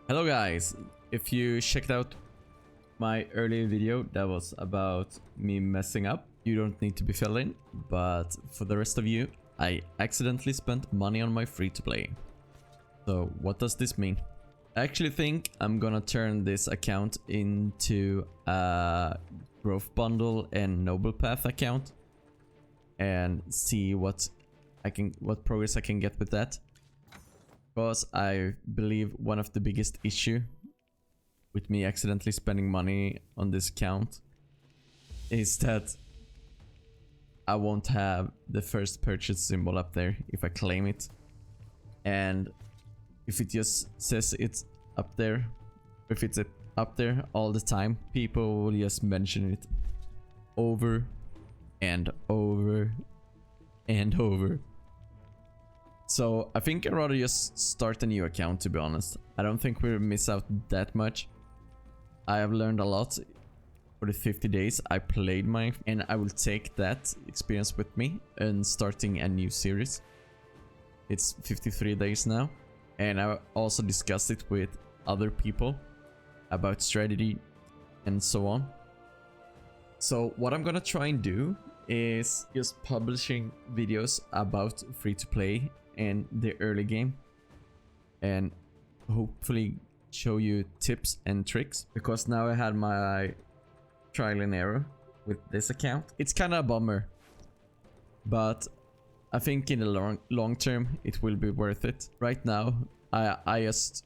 Hello guys, if you checked out my earlier video that was about me messing up, you don't need to be filled in, but for the rest of you, I accidentally spent money on my free-to-play. So what does this mean? I actually think I'm gonna turn this account into a growth bundle and noble path account and see what progress I can get with that. Because I believe one of the biggest issue with me accidentally spending money on this account is that I won't have the first purchase symbol up there if I claim it. And if it just says it's up there, if it's up there all the time, people will just mention it over and over and over. So I think I'd rather just start a new account, to be honest. I don't think we'll miss out that much. I have learned a lot for the 50 days I played mine, and I will take that experience with me in starting a new series. It's 53 days now, and I also discussed it with other people about strategy and so on. So what I'm gonna try and do is just publishing videos about free-to-play and the early game, and hopefully show you tips and tricks, because now I had my trial and error with this account. It's kind of a bummer, but I think in the long term it will be worth it. Right now I just,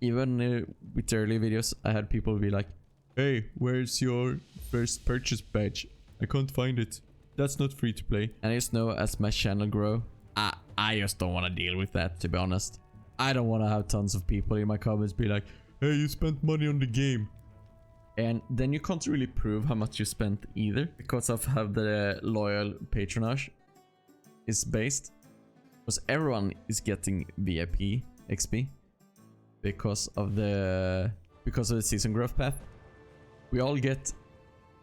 even with early videos, I had people be like, hey, where's your first purchase badge? I can't find it. That's not free to play. And I just know as my channel grow, I just don't want to deal with that, to be honest. I don't want to have tons of people in my comments be like, hey, you spent money on the game. And then you can't really prove how much you spent either, because of how the loyal patronage is based. Because everyone is getting VIP XP because of the season growth path. We all get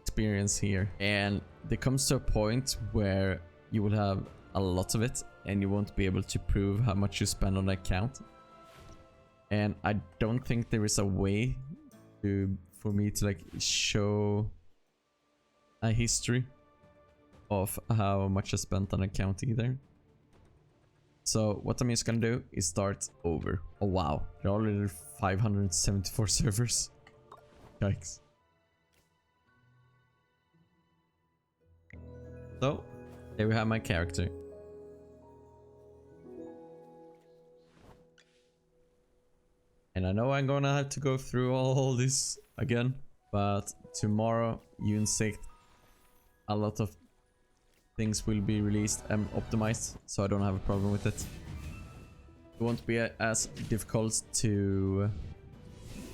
experience here, and there comes to a point where you will have a lot of it and you won't be able to prove how much you spend on the account. And I don't think there is a way for me to like show a history of how much I spent on an account either. So what I'm just gonna do is start over. Oh wow, there are already 574 servers. Yikes. So there we have my character. And I know I'm gonna have to go through all this again, but tomorrow, Unsect, a lot of things will be released and optimized, so I don't have a problem with it. It won't be as difficult to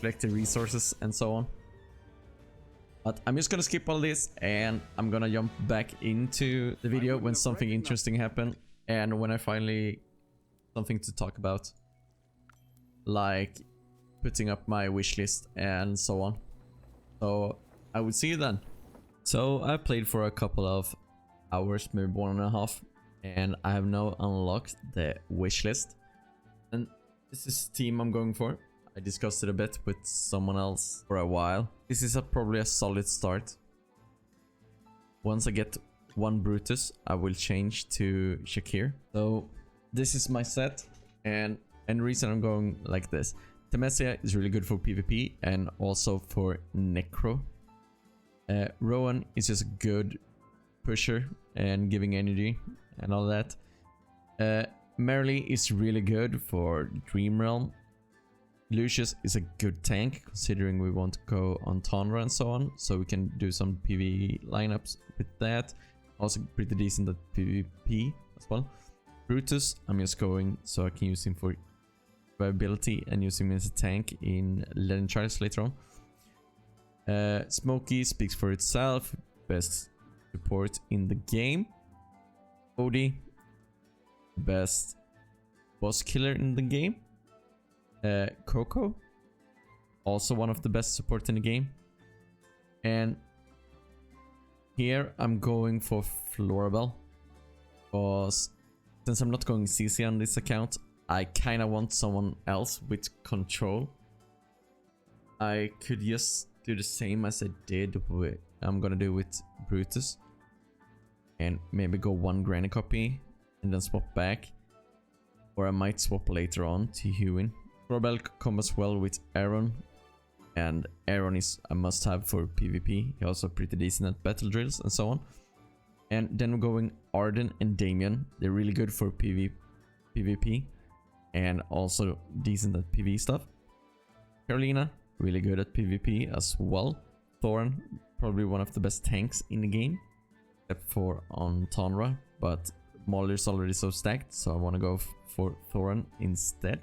collect the resources and so on. But I'm just gonna skip all this, and I'm gonna jump back into the video when something interesting happens, and when I finally something to talk about, like putting up my wish list and so on. So I will see you then. So I played for a couple of hours, maybe 1.5, and I have now unlocked the wish list, and this is the team I'm going for. I discussed it a bit with someone else for a while. This is probably a solid start. Once I get one Brutus, I will change to Shakir. So this is my set, and the reason I'm going like this: Temesia is really good for PvP and also for Necro. Rowan is just a good pusher and giving energy and all that. Merrily is really good for Dream Realm. Lucius is a good tank, considering we want to go on Tundra and so on, so we can do some PvE lineups with that. Also pretty decent at PvP as well. Brutus, I'm just going so I can use him for ability and use him as a tank in Legend Trials later on. Smokey speaks for itself, best support in the game. Odie, best boss killer in the game. Coco, also one of the best support in the game. And here I'm going for Florabelle, because since I'm not going CC on this account, I kind of want someone else with control I could just do the same as I did with, I'm gonna do with Brutus. And maybe go one granny copy and then swap back. Or I might swap later on to Hewin. Corbel combos well with Aaron. And Aaron is a must-have for PvP. He also pretty decent at battle drills and so on. And then we're going Arden and Damien. They're really good for PvP. And also decent at PvE stuff. Carolina, really good at PvP as well. Thoran, probably one of the best tanks in the game. Except for on Tonra. But Molly's already so stacked. So I want to go for Thoran instead.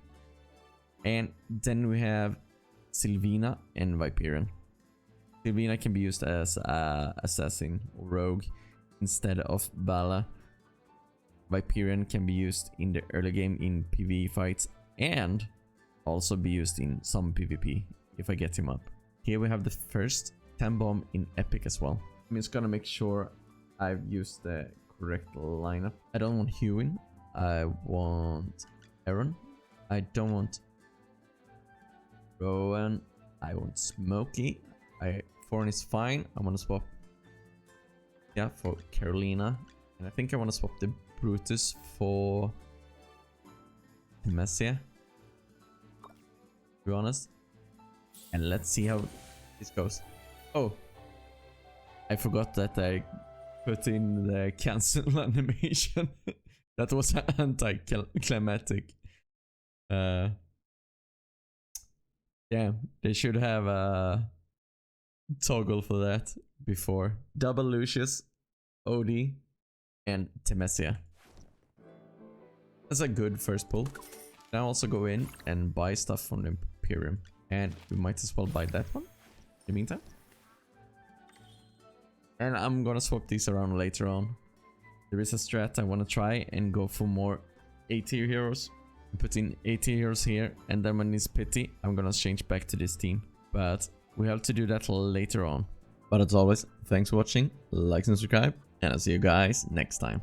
And then we have Sylvina and Viperian. Sylvina can be used as assassin or rogue instead of Bala. Viperian can be used in the early game in PvE fights and also be used in some PvP if I get him up. Here we have the first 10 bomb in Epic as well. I'm just gonna make sure I've used the correct lineup. I don't want Hewin. I want Aaron. I don't want Rowan. I want Smokey. Thorn is fine. I want to swap, yeah, for Carolina. And I think I want to swap the Brutus for Messia, to be honest. And let's see how this goes. Oh, I forgot that I put in the cancel animation. That was anti-climatic. Yeah, they should have a toggle for that before. Double Lucius, OD, and Temesia. That's a good first pull. Now also go in and buy stuff from the Imperium. And we might as well buy that one in the meantime. And I'm gonna swap these around later on. There is a strat I want to try and go for more A-tier heroes. Put in 80 heroes here, and then when it's pity, I'm gonna change back to this team. But we have to do that later on. But as always, thanks for watching, like and subscribe, and I'll see you guys next time.